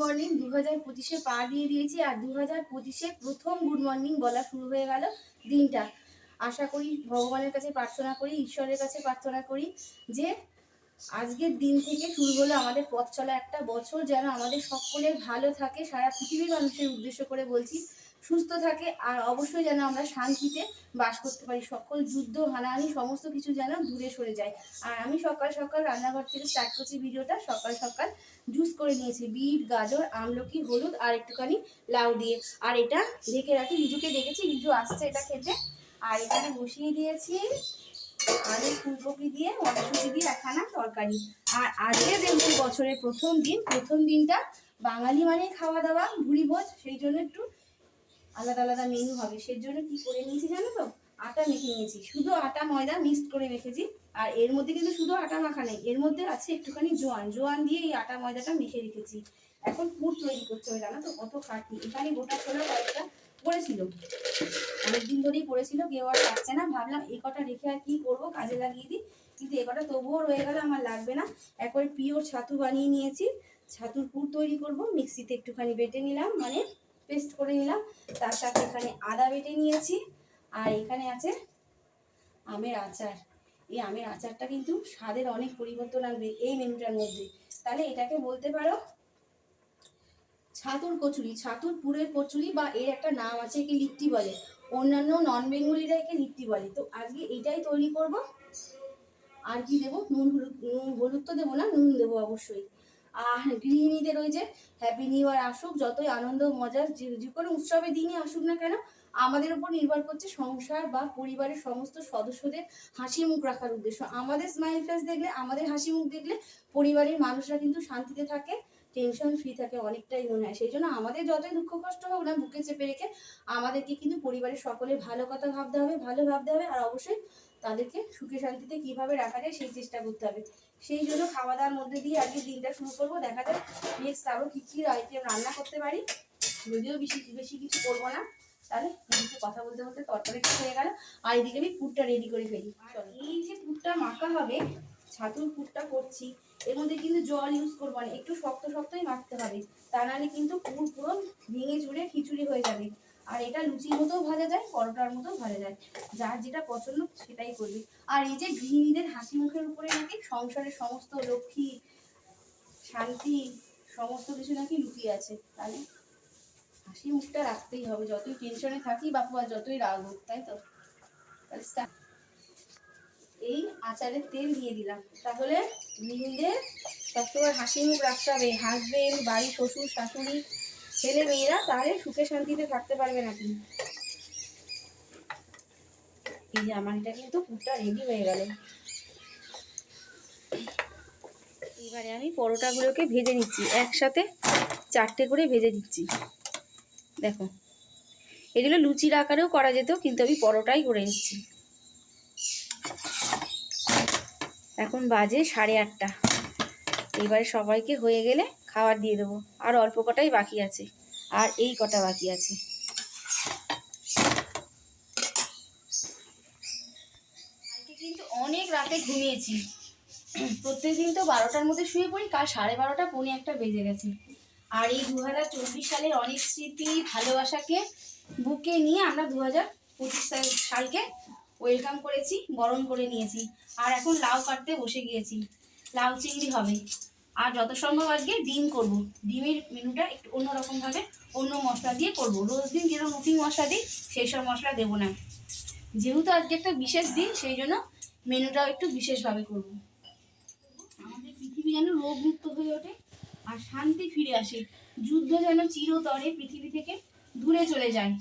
Morning. 2025-এ পা দিয়ে দিয়েছি আর 2025-এ প্রথম গুড মর্নিং বলা শুরু হয়ে গেল দিনটা। আশা করি, ভগবানের কাছে প্রার্থনা করি, ঈশ্বরের কাছে প্রার্থনা করি যে আজকের দিন থেকে শুরু হলো আমাদের পথ চলা একটা বছর, যেন আমাদের সকলের ভালো থাকে। সারা পৃথিবীর মানুষের উদ্দেশ্য করে বলছি, সুস্থ থাকে আর অবশ্যই যেন আমরা শান্তিতে বাস করতে পারি। সকল যুদ্ধ হানাহানি সমস্ত কিছু যেন দূরে সরে যায়। আর আমি সকাল সকাল রান্নাঘর থেকে স্টার্ট করছি ভিডিওটা। সকাল সকাল জুস করে নিয়েছি বিট, গাজর, আমলকি, হলুদ আর একটুখানি লাউ দিয়ে। আর এটা ঢেকে রাখি, রিজুকে দেখেছি, রিজু আসছে এটা খেতে। আর এখানে বসিয়ে দিয়েছি আলু ফুলকপি দিয়ে মটরশুঁটি দিয়ে একখানা তরকারি। আর আজকে যেহেতু বছরের প্রথম দিন, প্রথম দিনটা বাঙালি মানে খাওয়া দাওয়া ভুরি ভোজ, সেই জন্য একটু আলাদা আলাদা মেনু হবে। সেই জন্য কি করে নিয়েছি জানো তো, আটা মেখে নিয়েছি, শুধু আটা ময়দা মিক্সড করে রেখেছি। আর এর মধ্যে কিন্তু শুধু আটা মাখা নেই, এর মধ্যে আছে একটুখানি জোয়ান দিয়ে এই আটা ময়দাটা মেখে রেখেছি। এখন পুর তৈরি করতে হবে, জানো তো কত খাটনি। এখানে গোটা ছোলা কয়েকটা পড়েছিল, অনেকদিন ধরেই পড়েছিল, কেউ আর পাচ্ছে না। ভাবলাম এই কটা রেখে আর কি করবো, কাজে লাগিয়ে দিই, কিন্তু এ কটা তবুও রয়ে গেল, আমার লাগবে না। একবারে পিওর ছাতু বানিয়ে নিয়েছি, ছাতুর পুর তৈরি করব। মিক্সিতে একটুখানি বেটে নিলাম, মানে পেস্ট করে নিলাম। তার সাথে এখানে আদা বেটে নিয়েছি, আর এখানে আছে আমের আচার। এই আমের আচারটা কিন্তু স্বাদের অনেক পরিবর্তন আনবে এই মেনুটার মধ্যে। তাহলে এটাকে বলতে পারো ছাতুর কচুরি, ছাতুর পুরের কচুরি, বা এর একটা নাম আছে, একে লিট্টি বলে। অন্যান্য নন বেঙ্গলিরা একে লিট্টি বলে। তো আজকে এইটাই তৈরি করব। আর কি দেবো, নুন হলুদ, হলুদ তো দেবো না, নুন দেবো অবশ্যই। আর গৃহিণীদের ওই যে হ্যাপি নিউ ইয়ার আসুক, যতই আনন্দ মজার যে কোনো উৎসবের দিনই আসুক না কেন, আমাদের উপর নির্ভর করছে সংসার বা পরিবারের সমস্ত সদস্যদের হাসি মুখ রাখার উদ্দেশ্য। আমাদের স্মাইল ফেস দেখলে, আমাদের হাসি মুখ দেখলে পরিবারের মানুষরা কিন্তু শান্তিতে থাকে, টেনশন ফ্রি থাকে অনেকটাই মনে হয়। সেই জন্য আমাদের যতই দুঃখ কষ্ট হোক না, বুকে চেপে রেখে আমাদেরকে কিন্তু পরিবারের সকলের ভালো কথা ভাবতে হবে, ভালো ভাবতে হবে। আর অবশ্যই তাদেরকে সুখে শান্তিতে কিভাবে রাখা যায় সেই চেষ্টা করতে হবে। সেই জন্য খাওয়া দাওয়ার মধ্যে দিয়ে আজকে দিনটা শুরু করবো। দেখা যাক নেক্সট আরও কী কী আইটেম রান্না করতে পারি। যদিও বেশি বেশি কিছু করবো না, তাহলে এদিকে কথা বলতে বলতে তরকারিটা হয়ে গেল। আর এদিকে আমি পুরটা রেডি করে ফেলি। এই যে পুরটা মাখা হবে, ছাতুর পুরটা করছি, এর মধ্যে কিন্তু জল ইউজ করবো না, একটু শক্ত শক্তই মাখতে হবে। তা নাহলে কিন্তু পুর পুরো ভেঙে চুরে খিচুড়ি হয়ে যাবে। আর এটা লুচির মতোও ভাজা যায়, পরোটার মতোও ভাজা যায়, যার যেটা পছন্দ সেটাই করবে। আর এই যে গৃহিণীদের হাসি মুখের উপরে নাকি সংসারের সমস্ত লক্ষ্মী, শান্তি, সমস্ত কিছু নাকি লুকিয়ে আছে। তাহলে হাসি মুখটা রাখতেই হবে, যতই টেনশনে থাকি বাপু আর যতই রাগ হোক, তাই তো। এই আচারের তেল দিয়ে দিলাম, তাহলে গৃহিণীদের সবসময় হাসি মুখ রাখতে হবে। হাসবেন, বাড়ি শ্বশুর শাশুড়ি ছেলে মেয়েরা, তাহলে সুখে শান্তিতে থাকতে পারবে নাকি। এই যে আমার এটা কিন্তু পুরটা রেডি হয়ে গেল। এবারে আমি পরোটাগুলোকে ভেজে নিচ্ছি, একসাথে 4টে করে ভেজে দিচ্ছি। দেখো, এগুলো লুচির আকারেও করা যেত, কিন্তু আমি পরোটাই করে নিচ্ছি। এখন বাজে 8:30। এবারে সবাইকে হয়ে গেলে খাবার দিয়ে দেবো। আর অল্প কটাই বাকি আছে, আর এই কটা বাকি আছে। কালকে কিন্তু অনেক রাতে ঘুমিয়েছি। প্রত্যেকদিন তো 12টার মধ্যে শুয়ে পড়ি, কাল 12:30 পৌনে 1টা বেজে গেছে। আর এই 2024 সালের অনেক স্মৃতি ভালোবাসাকে বুকে নিয়ে আমরা 2025 সালকে ওয়েলকাম করেছি, বরণ করে নিয়েছি। আর এখন লাউ কাটতে বসে গিয়েছি, লাউ চিংড়ি হবে। আর যত সম্ভব আজকে ডিম করব। ডিমের মেনুটা একটু অন্যরকমভাবে অন্য মশলা দিয়ে করব। রোজ দিন যেরকম রুটি মশলা দিই সেই সব মশলা দেবো না। যেহেতু আজকে একটা বিশেষ দিন, সেই জন্য মেনুটাও একটু বিশেষভাবে করব। আমাদের পৃথিবী যেন রোগমুক্ত হয়ে ওঠে আর শান্তি ফিরে আসে। যুদ্ধ যেন চিরতরে পৃথিবী থেকে দূরে চলে যায়।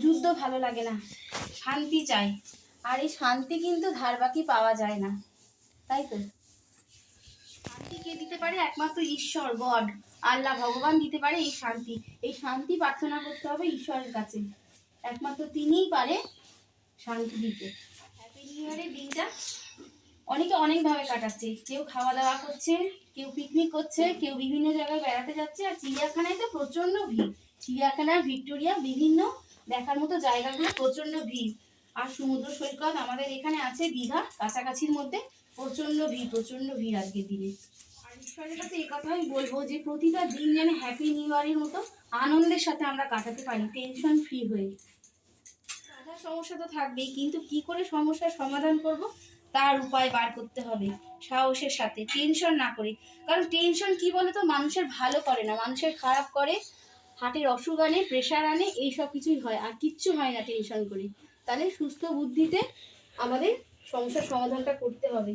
যুদ্ধ ভালো লাগে না, শান্তি চাই। আর এই শান্তি কিন্তু ধার বাকি পাওয়া যায় না, তাই তো। শান্তি কে দিতে পারে? একমাত্র ঈশ্বর, গড, আল্লাহ, ভগবান দিতে পারে এই শান্তি। এই শান্তি প্রার্থনা করতে হবে ঈশ্বরের কাছে, একমাত্র তিনিই পারে শান্তি দিতে। হ্যাপি নিউ ইয়ারের দিনটা অনেকে অনেকভাবে কাটাচ্ছে। কেউ খাওয়া দাওয়া করছে, কেউ পিকনিক করছে, কেউ বিভিন্ন জায়গায় বেড়াতে যাচ্ছে। আর চিড়িয়াখানায় তো প্রচণ্ড ভিড়। চিড়িয়াখানা, ভিক্টোরিয়া, বিভিন্ন দেখার মতো জায়গাগুলো প্রচণ্ড ভিড়। আর সমুদ্র সৈকত আমাদের এখানে আছে দীঘা, কাছাকাছির মধ্যে প্রচণ্ড ভিড়, প্রচণ্ড ভিড় আজকের দিনে। আর ঈশ্বরের কাছে এই কথা আমি বলবো যে প্রতিটা দিন যেন হ্যাপি নিউ ইয়ারের মতো আনন্দের সাথে আমরা কাটাতে পারি, টেনশন ফ্রি হয়ে। বাধা সমস্যা তো থাকবেই, কিন্তু কি করে সমস্যার সমাধান করব তার উপায় বার করতে হবে সাহসের সাথে, টেনশন না করে। কারণ টেনশন কি বলে তো, মানুষের ভালো করে না, মানুষের খারাপ করে, হার্টের অসুখ আনে, প্রেশার আনে, এই সব কিছুই হয়, আর কিচ্ছু হয় না টেনশন করে। তাহলে সুস্থ বুদ্ধিতে আমাদের সমস্যার সমাধানটা করতে হবে।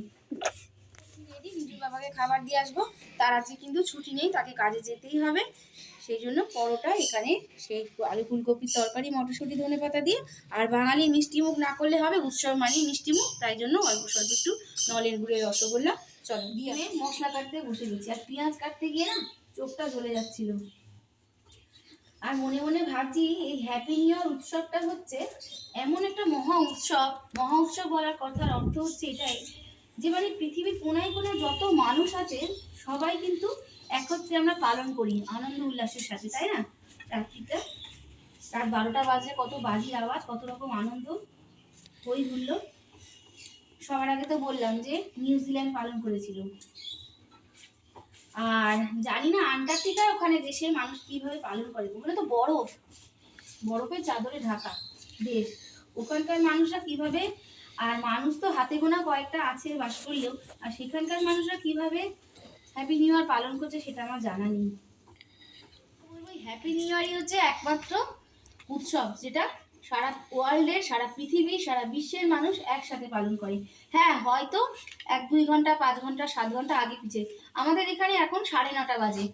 রেডি, নিজু বাবাকে খাবার দিয়ে আসবো, তার আজকে কিন্তু ছুটি নেই, তাকে কাজে যেতেই হবে। সেই জন্য পরোটা এখানে সেই আলু ফুলকপির তরকারি, মটরশুঁটি, ধনে পাতা দিয়ে, আর বাঙালি মিষ্টিমুখ না করলে হবে, উৎসব মানেই মিষ্টিমুখ, তাই জন্য অল্প স্বল্প একটু নলের গুড়ের রসগোল্লা। চলো দিয়ে মশলা কাটতে বসে গেছি, আর পেঁয়াজ কাটতে গিয়ে না চোখটা জ্বলে যাচ্ছিল। আর মনে মনে ভাবছি এই হ্যাপি নিউ ইয়ার উৎসবটা হচ্ছে এমন একটা মহা উৎসব। মহা উৎসব বলার কথার অর্থ হচ্ছে এটাই যে মানে পৃথিবীর কোনায় কোনায় যত মানুষ আছে সবাই কিন্তু একত্রে আমরা পালন করি আনন্দ উল্লাসের সাথে, তাই না? রাত্রিটা রাত 12টা বাজে, কত বাজির আওয়াজ, কত রকম আনন্দ, হই হুল্লোড়। সবার আগে তো বললাম যে নিউজিল্যান্ড পালন করেছিল। আর জানি না আন্টার্কটিকার ওখানে দেশের মানুষ কিভাবে পালন করে, ওখানে তো বরফ, বরফের চাদরে ঢাকা দেশ, ওখানকার মানুষরা কিভাবে, আর মানুষ তো হাতে গোনা কয়েকটা আছে বাস করলেও, আর সেখানকার মানুষরা কিভাবে হ্যাপি নিউ ইয়ার পালন করছে সেটা আমার জানা নেই। হ্যাপি নিউ ইয়ারই হচ্ছে একমাত্র উৎসব যেটা সারা ওয়ার্ল্ডের, সারা পৃথিবীর, সারা বিশ্বের মানুষ একসাথে পালন করে। হ্যাঁ, হয়তো 1-2 ঘন্টা, 5 ঘন্টা, 7 ঘন্টা আগে পিছে। আমাদের এখানে এখন 9:30 বাজে,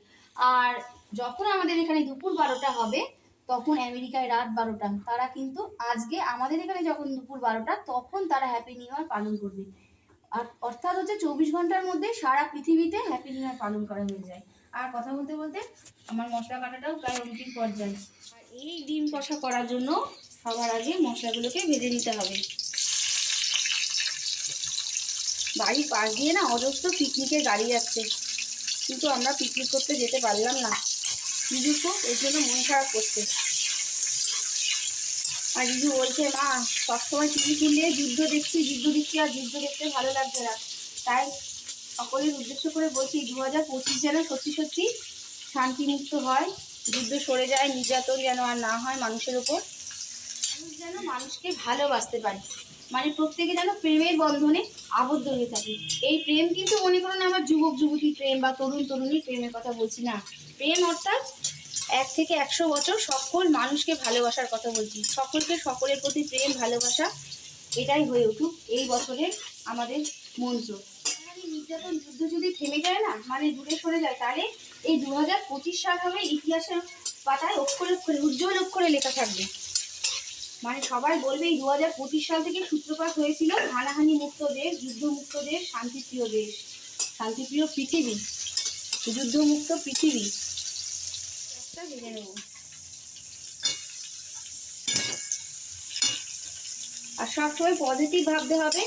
আর যখন আমাদের এখানে দুপুর 12টা হবে তখন আমেরিকায় রাত 12টা। তারা কিন্তু আজকে আমাদের এখানে যখন দুপুর 12টা তখন তারা হ্যাপি নিউ ইয়ার পালন করবে। আর অর্থাৎ হচ্ছে 24 ঘন্টার মধ্যে সারা পৃথিবীতে হ্যাপি নিউ ইয়ার পালন করা হয়ে যায়। আর কথা বলতে বলতে আমার মশলা কাটাটাও প্রায় অন্তিম পর্যায়ে। আর এই ডিম কষা করার জন্য সবার আগে মশলাগুলোকে ভেজে নিতে হবে। বাড়ির পাশ দিয়ে না অজস্র পিকনিকের গাড়ি যাচ্ছে, কিন্তু আমরা পিকনিক করতে যেতে পারলাম না। রিজু তো এর জন্য মন খারাপ করছে। আর রিজু বলছে, মা সবসময় টিভি খুললে যুদ্ধ দেখছি, আর যুদ্ধ দেখতে ভালো লাগছে না। তাই সকলের উদ্দেশ্য করে বলছি 2025 যেন সত্যি সত্যি শান্তিমুক্ত হয়, যুদ্ধ সরে যায়, নির্যাতন যেন আর না হয় মানুষের ওপর, মানুষ যেন মানুষকে ভালোবাসতে পারে, মানে প্রত্যেকে যেন প্রেমের বন্ধনে আবদ্ধ হয়ে থাকে। এই প্রেম কিন্তু মনে করো না আমার যুবক যুবতী প্রেম বা তরুণ তরুণীর প্রেমের কথা বলছি না। প্রেম অর্থাৎ 1 থেকে 100 বছর সকল মানুষকে ভালোবাসার কথা বলছি, সকলকে সকলের প্রতি প্রেম ভালোবাসা, এটাই হয়ে উঠুক এই বছরের আমাদের মন্ত্র। নির্যাতন যুদ্ধ যদি থেমে যায় না, মানে দূরে সরে যায়, তাহলে এই 2025 সাল হবে ইতিহাসের পাতায় অক্ষরে অক্ষরে, উজ্জ্বল অক্ষরে লেখা থাকবে। মানে সবাই বলবে এই 2025 সাল থেকে সূত্রপাত হয়েছিল হানাহানি মুক্ত দেশ, যুদ্ধমুক্ত দেশ, শান্তিপ্রিয় দেশ, শান্তিপ্রিয় পৃথিবী, যুদ্ধমুক্ত পৃথিবী। ভেঙে নেব। আর সবসময় পজিটিভ ভাবতে হবে,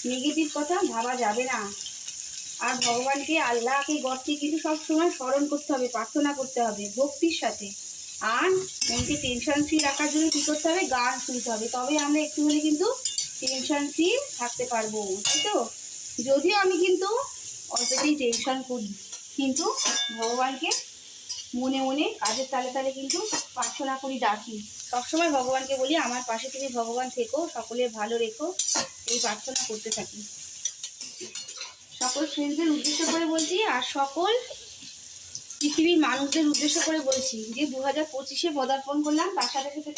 নেগেটিভ কথা ভাবা যাবে না। আর ভগবানকে, আল্লাহকে, গডকে কিন্তু সবসময় স্মরণ করতে হবে, প্রার্থনা করতে হবে ভক্তির সাথে। আর মনকে টেনশন ফ্রি রাখার জন্য কী করতে হবে, গান শুনতে হবে, তবে আমরা একটু হলে কিন্তু টেনশন ফ্রি থাকতে পারবো, তাই তো? যদিও আমি কিন্তু অল্পতেই টেনশন করি, কিন্তু ভগবানকে মনে মনে কাজের তালে তালে কিন্তু প্রার্থনা করি, ডাকি। সবসময় ভগবানকে বলি আমার পাশে তুমি ভগবান থেকো, সকলের ভালো রেখো, এই প্রার্থনা করতে থাকি। সকল ফ্রেন্ডসদের উদ্দেশ্য করে বলছি, আর সকল পৃথিবীর মানুষদের উদ্দেশ্য করে বলছি যে 2025-এ পদার্পণ করলাম, তার সাথে সাথে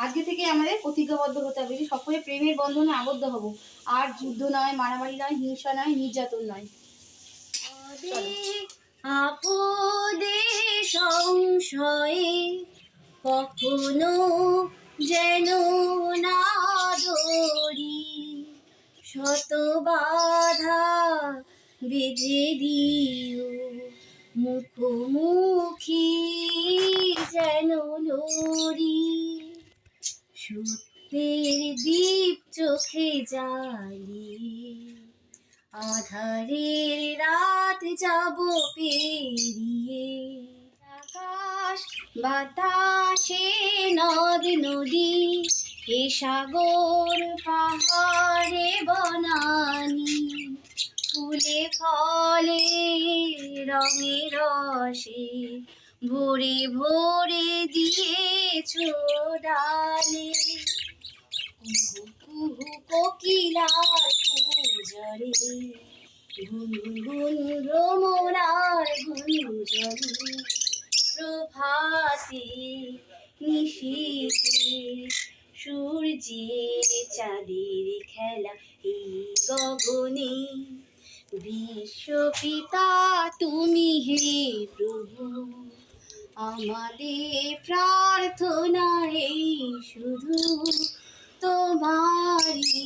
আজকে থেকে আমাদের প্রতিজ্ঞাবদ্ধ হতে হবে যে সকলে প্রেমের বন্ধনে আবদ্ধ হব, আর যুদ্ধ নয়, মারামারি নয়, হিংসা নয়, নির্যাতন নয়। আপদে সংশয়ে কখনো যেন না ডরি, শত বাধা বেঁধে দিও, মুখোমুখি যেন লড়ি, সত্যের দীপ চোখে জ্বালিয়ে, আধারের রাত যাব পেরিয়ে, আকাশ বাতাসে নদ নদী, এ সাগর পাহাড়ে বনানি, ফুলে ফলে রঙে রসে ভরে ভরে দিয়েছো ডালে, কুহু কুহু কোকিলার কুজরে গুনগুন ভ্রমরার গুঞ্জনে, প্রভাতে নিশীথে সূর্যের চাঁদের খেলা এই গগনে। বিশ্বপিতা তুমি হে প্রভু, আমাদের প্রার্থনা এই শুধু তোমারই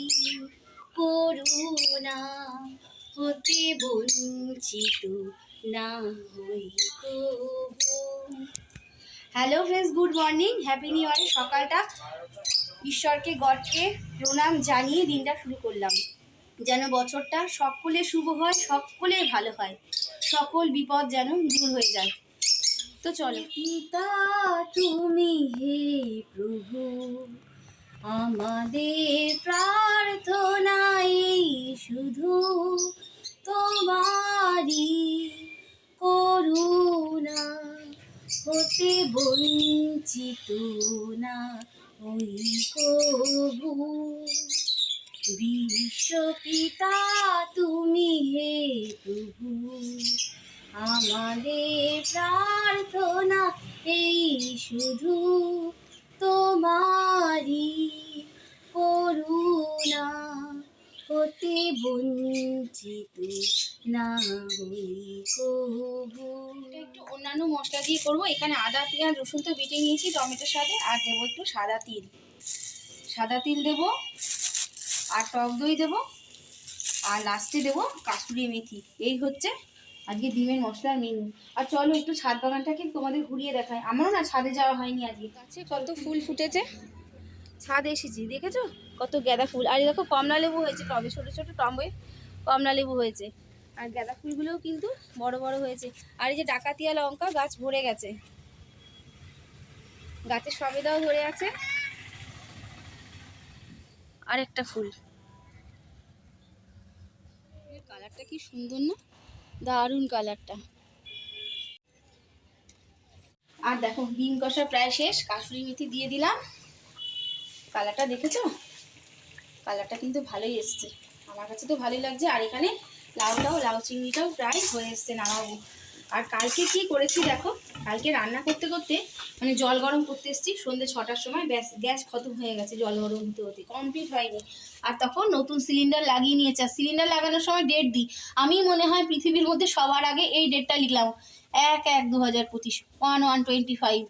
করুণা, হতে বঞ্চিত না হই কভু। Hello friends, good morning, happy new ইয়ারের সকালটা ঈশ্বরকে গডকে প্রণাম জানিয়ে দিনটা শুরু করলাম। যেন বছরটা সকলে শুভ হয়, সকলের ভালো হয়, সকল বিপদ যেন দূর হয়ে যায়। তো চলো। পিতা তুমি হে প্রভু, আমাদের প্রার্থনা এই শুধু তোমারই করুণা, হতে বঞ্চিত না হই কভু। বিশ্বপিতা তুমি হে প্রভু, আমাদের প্রার্থনা এই শুধু তোমারই করুণা, হতে বঞ্চিত না হই কভু। একটু অন্যান্য মশলা দিয়ে করবো। এখানে আদা পেঁয়াজ রসুন তো বেটে নিয়েছি টমেটোর সাথে, আর দেবো একটু সাদা তিল দেবো, আর টক দই দেবো, আর লাস্টে দেবো কাসুরি মেথি। এই হচ্ছে আজকে ডিমের মশলার মেনু। আর চলো একটু ছাদ বাগানটাকে তোমাদের ঘুরিয়ে দেখায়। আমারও না ছাদে যাওয়া হয়নি আজকে। গাছে কত ফুল ফুটেছে, ছাদে এসেছি দেখেছো কত গাঁদা ফুল। আর দেখো কমলা লেবু হয়েছে টবে, ছোটো ছোটো টবে কমলা লেবু হয়েছে। আর গাঁদা ফুলগুলোও কিন্তু বড় বড় হয়েছে। আর এই যে ডাকাতিয়া লঙ্কা গাছ ভরে গেছে, গাছে সবেদাও ধরে আছে। আর একটা ফুল, কালারটা কি সুন্দর না, দারুণ কালারটা। আর দেখো ডিম কষা প্রায় শেষ, কাসুরি মেথি দিয়ে দিলাম। কালারটা দেখেছো, কালারটা কিন্তু ভালোই এসছে, আমার কাছে তো ভালোই লাগছে। আর এখানে লাউ চিংড়িটাও প্রায় হয়ে এসছে, নামাবো। আর কালকে কি করেছি দেখো, কালকে রান্না করতে করতে মানে জল গরম করতে এসেছি সন্ধ্যে 6টার সময়, গ্যাস খতম হয়ে গেছে, জল গরম হতে হতে কমপ্লিট হয়নি। আর তখন নতুন সিলিন্ডার লাগিয়ে নিয়েছে। আর সিলিন্ডার লাগানোর সময় ডেট দিই, আমি মনে হয় পৃথিবীর মধ্যে সবার আগে এই ডেটটা লিখলাম, 1/1/2025, 1/1/25।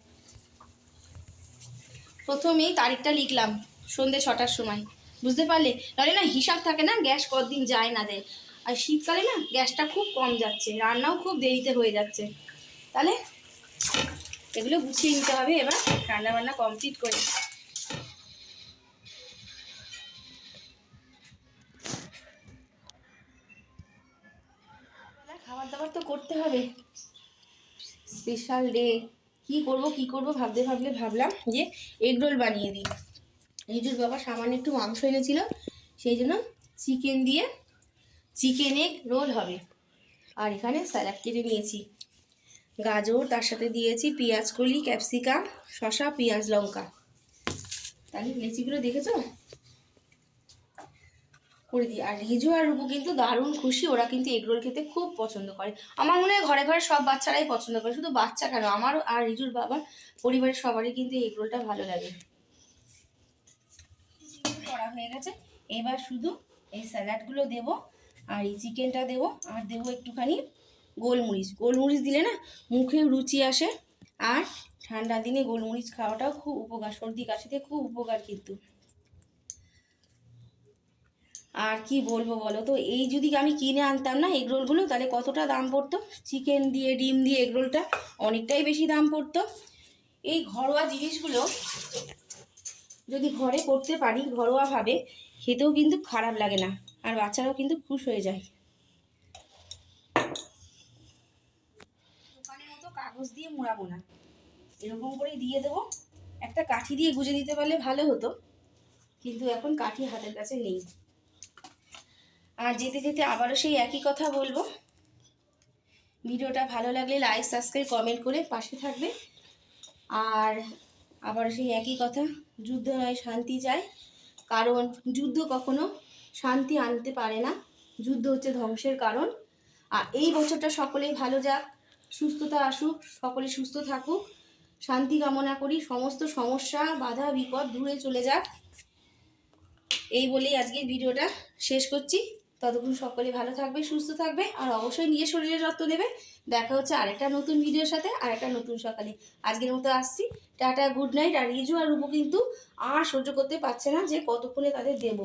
প্রথমেই তারিখটা লিখলাম সন্ধ্যে 6টার সময়, বুঝতে পারলে? নাহলে না হিসাব থাকে না, গ্যাস কতদিন যায় না দেয়। আর শীতকালে না গ্যাসটা খুব কম যাচ্ছে, রান্নাও খুব দেরিতে হয়ে যাচ্ছে। তাহলে এগুলো গুছিয়ে নিতে হবে এবার রান্না বান্না কমপ্লিট করে। খাবার দাবার তো করতে হবে, স্পেশাল ডে। কি করব ভাবলাম যে এগ রোল বানিয়ে দিই। রিজুর বাবা সামান্য একটু মাংস এনেছিল, সেই জন্য চিকেন এগ রোল হবে। আর এখানে স্যালাড কেটে নিয়েছি, গাজর, তার সাথে দিয়েছি পেঁয়াজ কলি, ক্যাপসিকাম, শসা, পেঁয়াজ, লঙ্কা। তাহলে লেচিগুলো দেখেছো করে দিই। আর রিজু আর রূপু কিন্তু দারুণ খুশি, ওরা কিন্তু এগ রোল খেতে খুব পছন্দ করে। আমার মনে হয় ঘরে ঘরে সব বাচ্চারাই পছন্দ করে, শুধু বাচ্চা কেন, আমারও আর রিজুর বাবার পরিবারের সবারই কিন্তু এগ রোলটা ভালো লাগে। করা হয়ে গেছে, এবার শুধু এই স্যালাডগুলো দেবো, আর এই চিকেনটা দেবো, আর দেবো একটুখানি গোলমরিচ দিলে না মুখে রুচি আসে। আর ঠান্ডা দিনে গোলমরিচ খাওয়াটাও খুব উপকার, সর্দি কাশিতে খুব উপকার কিন্তু। আর কি বলবো বলো তো, এই যদি আমি কিনে আনতাম না এগরোলগুলো, তাহলে কতটা দাম পড়তো। চিকেন দিয়ে ডিম দিয়ে এগরোলটা অনেকটাই বেশি দাম পড়তো। এই ঘরোয়া জিনিসগুলো যদি ঘরে করতে পারি ঘরোয়াভাবে, খেতেও কিন্তু খারাপ লাগে না, আর বাচ্চারাও কিন্তু খুশ হয়ে যায়। দোকানের মতো কাগজ দিয়ে মোড়াবো না, এরকম করেই দিয়ে দেবো। একটা কাঠি দিয়ে গুজে দিতে পারলে ভালো হতো, কিন্তু এখন কাঠি হাতের কাছে নেই। আর যেতে যেতে আবারও সেই একই কথা বলবো, ভিডিওটা ভালো লাগলে লাইক সাবস্ক্রাইব কমেন্ট করে পাশে থাকবে। আর আবারও সেই একই কথা, যুদ্ধ নয় শান্তি চাই, কারণ যুদ্ধ কখনো শান্তি আনতে পারে না, যুদ্ধ হচ্ছে ধ্বংসের কারণ। আর এই বছরটা সকলেই ভালো যাক, সুস্থতা আসুক, সকলে সুস্থ থাকুক, শান্তি কামনা করি, সমস্ত সমস্যা বাধা বিপদ দূরে চলে যাক, এই বলেই আজকের ভিডিওটা শেষ করছি। ততক্ষণ সকলে ভালো থাকবে, সুস্থ থাকবে, আর অবশ্যই নিজের শরীরের যত্ন নেবে। দেখা হচ্ছে আরেকটা নতুন ভিডিওর সাথে, আরেকটা নতুন সকালে। আজকের মতো আসছি, টাটা, গুড নাইট। আর রিজু আর রূপু কিন্তু আর সহ্য করতে পারছে না যে কতক্ষণে তাদের দেবো।